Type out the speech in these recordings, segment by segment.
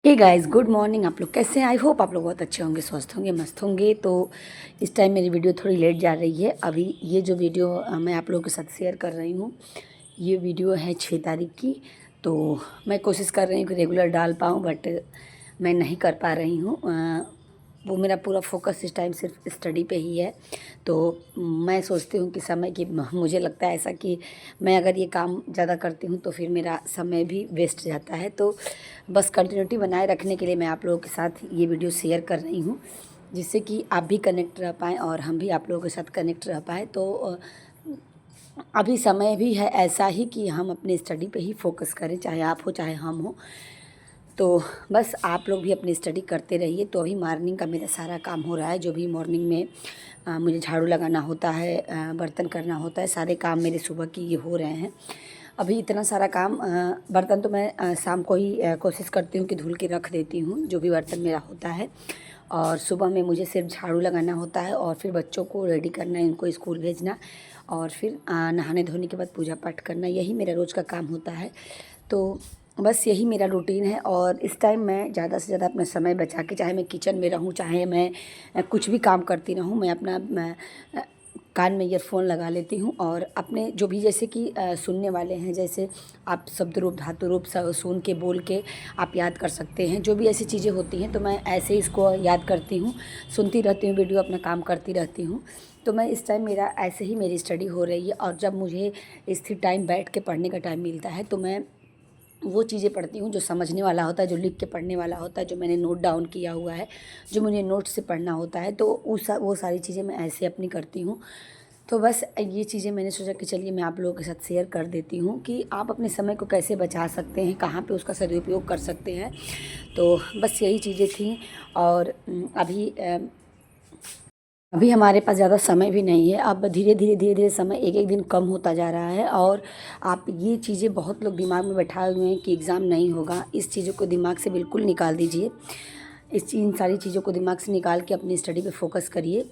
Hey guys, good morning. आप लोग कैसे हैं? आई होप आप लोग बहुत अच्छे होंगे, स्वस्थ होंगे, मस्त होंगे। तो इस टाइम मेरी वीडियो थोड़ी लेट जा रही है। अभी ये जो वीडियो मैं आप लोगों के साथ शेयर कर रही हूँ, ये वीडियो है 6 तारीख की। तो मैं कोशिश कर रही हूँ कि रेगुलर डाल पाऊँ, बट मैं नहीं कर पा रही हूँ। वो मेरा पूरा फोकस इस टाइम सिर्फ स्टडी पे ही है। तो मैं सोचती हूँ कि समय की मुझे लगता है ऐसा कि मैं अगर ये काम ज़्यादा करती हूँ तो फिर मेरा समय भी वेस्ट जाता है। तो बस कंटिन्यूटी बनाए रखने के लिए मैं आप लोगों के साथ ये वीडियो शेयर कर रही हूँ, जिससे कि आप भी कनेक्ट रह पाएँ और हम भी आप लोगों के साथ कनेक्ट रह पाएँ। तो अभी समय भी है ऐसा ही कि हम अपनी स्टडी पे ही फोकस करें, चाहे आप हो चाहे हम हो। तो बस आप लोग भी अपनी स्टडी करते रहिए। तो अभी मॉर्निंग का मेरा सारा काम हो रहा है। जो भी मॉर्निंग में मुझे झाड़ू लगाना होता है, बर्तन करना होता है, सारे काम मेरे सुबह की ये हो रहे हैं। अभी इतना सारा काम, बर्तन तो मैं शाम को ही कोशिश करती हूँ कि धुल के रख देती हूँ, जो भी बर्तन मेरा होता है। और सुबह में मुझे सिर्फ झाड़ू लगाना होता है और फिर बच्चों को रेडी करना, इनको स्कूल भेजना, और फिर नहाने धोने के बाद पूजा पाठ करना, यही मेरा रोज़ का काम होता है। तो बस यही मेरा रूटीन है। और इस टाइम मैं ज़्यादा से ज़्यादा अपना समय बचा के, चाहे मैं किचन में रहूँ, चाहे मैं कुछ भी काम करती रहूँ, मैं अपना कान में ईयरफोन लगा लेती हूँ और अपने जो भी, जैसे कि सुनने वाले हैं, जैसे आप शब्द रूप धातु रूप सुन के बोल के आप याद कर सकते हैं, जो भी ऐसी चीज़ें होती हैं तो मैं ऐसे ही इसको याद करती हूँ, सुनती रहती हूँ वीडियो, अपना काम करती रहती हूँ। तो मैं इस टाइम मेरा ऐसे ही मेरी स्टडी हो रही है। और जब मुझे स्थिर टाइम बैठ के पढ़ने का टाइम मिलता है तो मैं वो चीज़ें पढ़ती हूँ जो समझने वाला होता है, जो लिख के पढ़ने वाला होता है, जो मैंने नोट डाउन किया हुआ है, जो मुझे नोट से पढ़ना होता है। तो वो सारी चीज़ें मैं ऐसे अपनी करती हूँ। तो बस ये चीज़ें मैंने सोचा कि चलिए मैं आप लोगों के साथ शेयर कर देती हूँ कि आप अपने समय को कैसे बचा सकते हैं, कहाँ पे उसका सदुपयोग कर सकते हैं। तो बस यही चीज़ें थी। और अभी हमारे पास ज़्यादा समय भी नहीं है। अब धीरे धीरे समय एक एक दिन कम होता जा रहा है। और आप ये चीज़ें बहुत लोग दिमाग में बैठाए हुए हैं कि एग्ज़ाम नहीं होगा, इस चीज़ों को दिमाग से बिल्कुल निकाल दीजिए। इन सारी चीज़ों को दिमाग से निकाल के अपनी स्टडी पे फोकस करिए।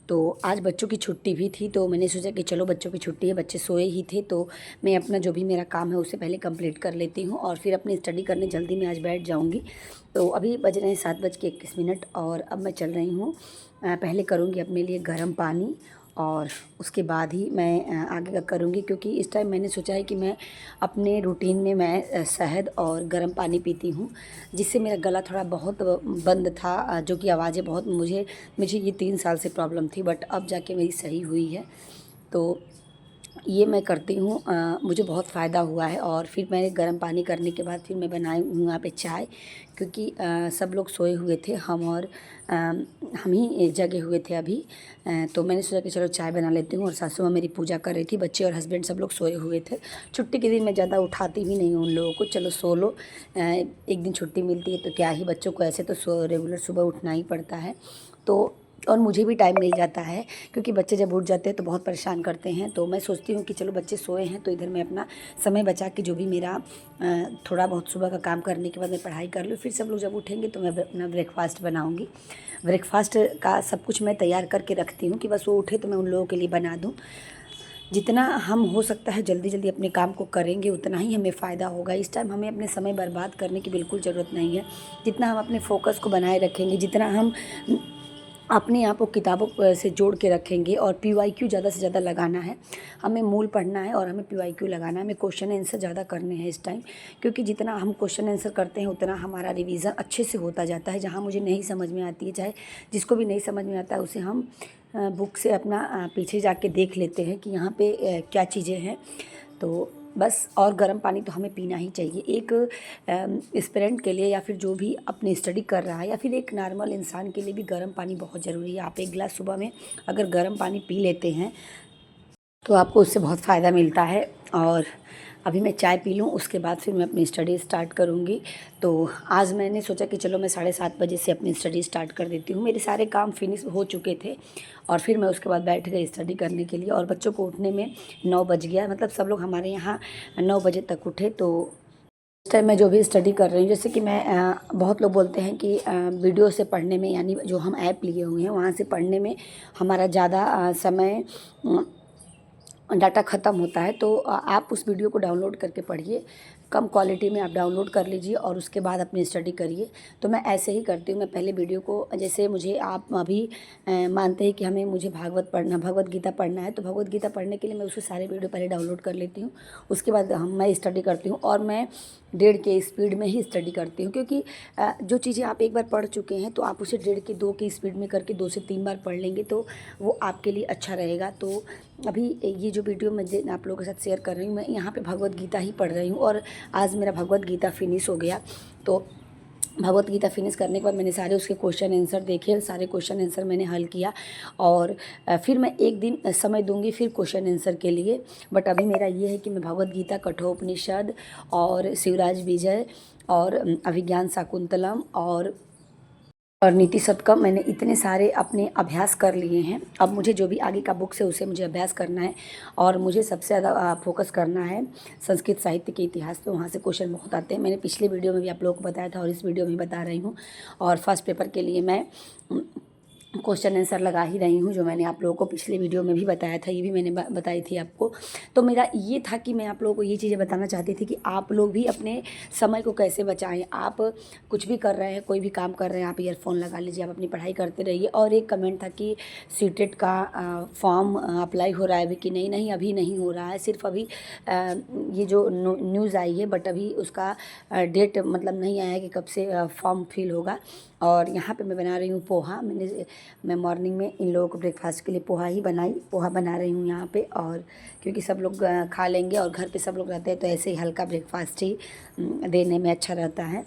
तो आज बच्चों की छुट्टी भी थी, तो मैंने सोचा कि चलो बच्चों की छुट्टी है, बच्चे सोए ही थे, तो मैं अपना जो भी मेरा काम है उसे पहले कंप्लीट कर लेती हूँ और फिर अपनी स्टडी करने जल्दी में आज बैठ जाऊँगी। तो अभी बज रहे हैं 7:21 और अब मैं चल रही हूँ। पहले करूँगी अपने लिए गर्म पानी और उसके बाद ही मैं आगे का करूँगी, क्योंकि इस टाइम मैंने सोचा है कि मैं अपने रूटीन में मैं शहद और गर्म पानी पीती हूँ, जिससे मेरा गला थोड़ा बहुत बंद था, जो कि आवाज़ें बहुत, मुझे मुझे ये 3 साल से प्रॉब्लम थी, बट अब जाके मेरी सही हुई है। तो ये मैं करती हूँ, मुझे बहुत फ़ायदा हुआ है। और फिर मैंने गर्म पानी करने के बाद फिर मैं बनाई हूँ यहाँ पे चाय, क्योंकि सब लोग सोए हुए थे, हम ही जगे हुए थे अभी। तो मैंने सोचा कि चलो चाय बना लेती हूँ। और सासू माँ मेरी पूजा कर रही थी, बच्चे और हस्बैंड सब लोग सोए हुए थे। छुट्टी के दिन मैं ज़्यादा उठाती भी नहीं हूँ उन लोगों को, चलो सो लो, एक दिन छुट्टी मिलती है तो क्या ही, बच्चों को ऐसे तो रेगुलर सुबह उठना ही पड़ता है। तो और मुझे भी टाइम मिल जाता है, क्योंकि बच्चे जब उठ जाते हैं तो बहुत परेशान करते हैं। तो मैं सोचती हूँ कि चलो बच्चे सोए हैं तो इधर मैं अपना समय बचा के जो भी मेरा थोड़ा बहुत सुबह का काम करने के बाद मैं पढ़ाई कर लूँ। फिर सब लोग जब उठेंगे तो मैं अपना ब्रेकफास्ट बनाऊँगी। ब्रेकफास्ट का सब कुछ मैं तैयार करके रखती हूँ कि बस वो उठे तो मैं उन लोगों के लिए बना दूँ। जितना हम हो सकता है जल्दी जल्दी अपने काम को करेंगे उतना ही हमें फ़ायदा होगा। इस टाइम हमें अपने समय बर्बाद करने की बिल्कुल ज़रूरत नहीं है। जितना हम अपने फोकस को बनाए रखेंगे, जितना हम अपने आप को किताबों से जोड़ के रखेंगे, और पीवाईक्यू ज़्यादा से ज़्यादा लगाना है। हमें मूल पढ़ना है और हमें पीवाईक्यू लगाना है, हमें क्वेश्चन आंसर ज़्यादा करने हैं इस टाइम। क्योंकि जितना हम क्वेश्चन आंसर करते हैं उतना हमारा रिवीजन अच्छे से होता जाता है। जहाँ मुझे नहीं समझ में आती है, चाहे जिसको भी नहीं समझ में आता है, उसे हम बुक से अपना पीछे जाके देख लेते हैं कि यहाँ पे क्या चीज़ें हैं। तो बस, और गर्म पानी तो हमें पीना ही चाहिए। एक एस्पिरेंट के लिए, या फिर जो भी अपनी स्टडी कर रहा है, या फिर एक नॉर्मल इंसान के लिए भी गर्म पानी बहुत ज़रूरी है। आप एक गिलास सुबह में अगर गर्म पानी पी लेते हैं तो आपको उससे बहुत फ़ायदा मिलता है। और अभी मैं चाय पी लूँ, उसके बाद फिर मैं अपनी स्टडी स्टार्ट करूँगी। तो आज मैंने सोचा कि चलो मैं 7:30 बजे से अपनी स्टडी स्टार्ट कर देती हूँ। मेरे सारे काम फिनिश हो चुके थे और फिर मैं उसके बाद बैठ गई स्टडी करने के लिए। और बच्चों को उठने में 9 बज गया, मतलब सब लोग हमारे यहाँ 9 बजे तक उठे। तो इस टाइम मैं जो भी स्टडी कर रही हूँ, जैसे कि मैं बहुत लोग बोलते हैं कि वीडियो से पढ़ने में, यानी जो हम ऐप लिए हुए हैं वहाँ से पढ़ने में हमारा ज़्यादा समय डाटा ख़त्म होता है। तो आप उस वीडियो को डाउनलोड करके पढ़िए। कम क्वालिटी में आप डाउनलोड कर लीजिए और उसके बाद अपनी स्टडी करिए। तो मैं ऐसे ही करती हूँ। मैं पहले वीडियो को, जैसे मुझे आप अभी मानते हैं कि मुझे भगवत गीता पढ़ना है, तो भगवत गीता पढ़ने के लिए मैं उसके सारे वीडियो पहले डाउनलोड कर लेती हूँ। उसके बाद मैं स्टडी करती हूँ और मैं 1.5 के स्पीड में ही स्टडी करती हूँ, क्योंकि जो चीज़ें आप एक बार पढ़ चुके हैं तो आप उसे 1.5 के 2 की स्पीड में करके 2 से 3 बार पढ़ लेंगे तो वो आपके लिए अच्छा रहेगा। तो अभी ये जो वीडियो मैं आप लोगों के साथ शेयर कर रही हूँ, मैं यहाँ पे भगवत गीता ही पढ़ रही हूँ और आज मेरा भगवत गीता फिनिश हो गया। तो भगवत गीता फिनिश करने के बाद मैंने सारे उसके क्वेश्चन आंसर देखे, सारे क्वेश्चन आंसर मैंने हल किया और फिर मैं एक दिन समय दूंगी फिर क्वेश्चन आंसर के लिए। बट अभी मेरा ये है कि मैं भगवत गीता, कठोपनिषद और शिवराज विजय और अभिज्ञान शाकुंतलम और नीति शतकम, मैंने इतने सारे अपने अभ्यास कर लिए हैं। अब मुझे जो भी आगे का बुक्स है उसे मुझे अभ्यास करना है और मुझे सबसे ज़्यादा फोकस करना है संस्कृत साहित्य के इतिहास पे। वहाँ से क्वेश्चन बहुत आते हैं। मैंने पिछले वीडियो में भी आप लोगों को बताया था और इस वीडियो में बता रही हूँ। और फर्स्ट पेपर के लिए मैं क्वेश्चन आंसर लगा ही रही हूँ, जो मैंने आप लोगों को पिछले वीडियो में भी बताया था, ये भी मैंने बताई थी आपको। तो मेरा ये था कि मैं आप लोगों को ये चीज़ें बताना चाहती थी कि आप लोग भी अपने समय को कैसे बचाएं। आप कुछ भी कर रहे हैं, कोई भी काम कर रहे हैं, आप ईयरफोन लगा लीजिए, आप अपनी पढ़ाई करते रहिए। और एक कमेंट था कि सीटेट का फॉर्म अप्लाई हो रहा है अभी कि नहीं, अभी नहीं हो रहा है। सिर्फ अभी ये जो न्यूज़ आई है, बट अभी उसका डेट मतलब नहीं आया है कि कब से फॉर्म फिल होगा। और यहाँ पे मैं बना रही हूँ पोहा। मैं मॉर्निंग में इन लोगों को ब्रेकफास्ट के लिए पोहा बना रही हूँ यहाँ पे। और क्योंकि सब लोग खा लेंगे और घर पे सब लोग रहते हैं तो ऐसे ही हल्का ब्रेकफास्ट ही देने में अच्छा रहता है।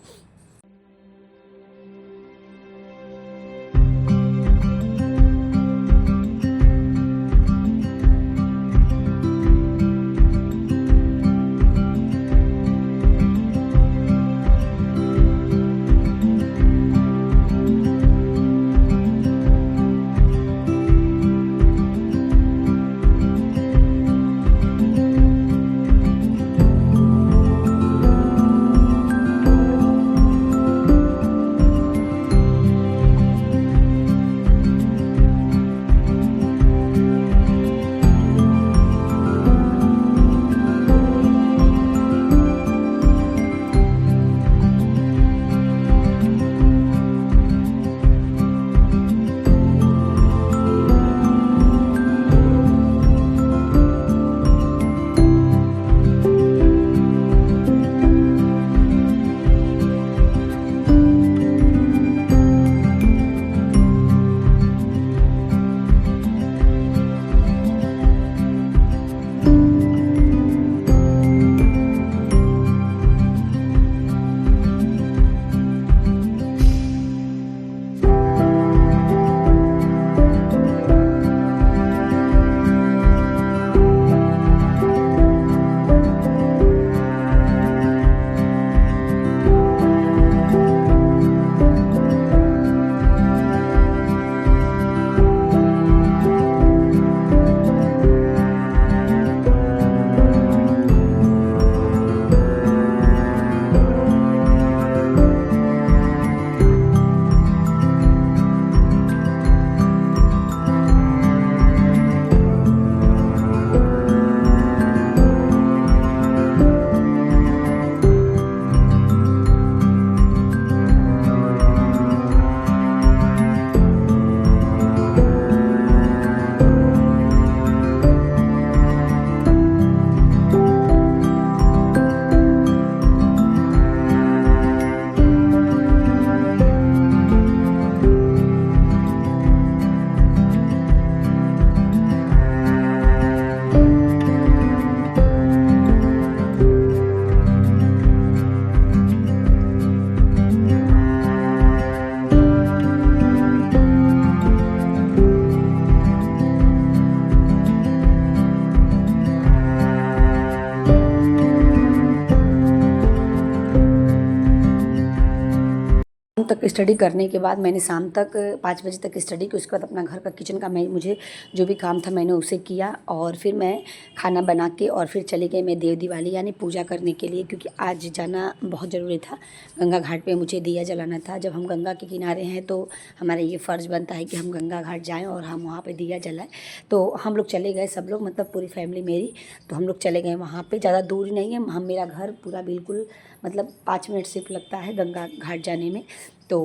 तक स्टडी करने के बाद मैंने शाम तक 5 बजे तक स्टडी की। उसके बाद अपना घर का किचन का मुझे जो भी काम था मैंने उसे किया और फिर मैं खाना बना के और फिर चली गई मैं देव दिवाली यानी पूजा करने के लिए, क्योंकि आज जाना बहुत ज़रूरी था। गंगा घाट पे मुझे दिया जलाना था। जब हम गंगा के किनारे हैं तो हमारा ये फ़र्ज़ बनता है कि हम गंगा घाट जाएँ और हम वहाँ पे दिया जलाएँ। तो हम लोग चले गए, सब लोग मतलब पूरी फैमिली मेरी। तो हम लोग चले गए वहाँ पे, ज़्यादा दूर नहीं है, हम मेरा घर पूरा बिल्कुल मतलब 5 मिनट सिर्फ लगता है गंगा घाट जाने में। तो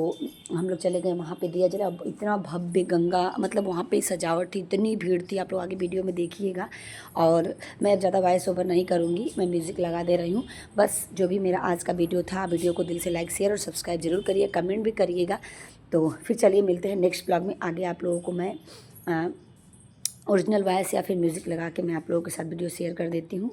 हम लोग चले गए वहाँ पे दिया जला। इतना भव्य गंगा, मतलब वहाँ पे सजावट थी, इतनी भीड़ थी, आप लोग आगे वीडियो में देखिएगा। और मैं ज़्यादा वॉइस ओवर नहीं करूँगी, मैं म्यूज़िक लगा दे रही हूँ। बस जो भी मेरा आज का वीडियो था, वीडियो को दिल से लाइक शेयर और सब्सक्राइब ज़रूर करिए, कमेंट भी करिएगा। तो फिर चलिए मिलते हैं नेक्स्ट ब्लॉग में। आगे आप लोगों को मैं ओरिजिनल वॉइस या फिर म्यूज़िक लगा के मैं आप लोगों के साथ वीडियो शेयर कर देती हूँ।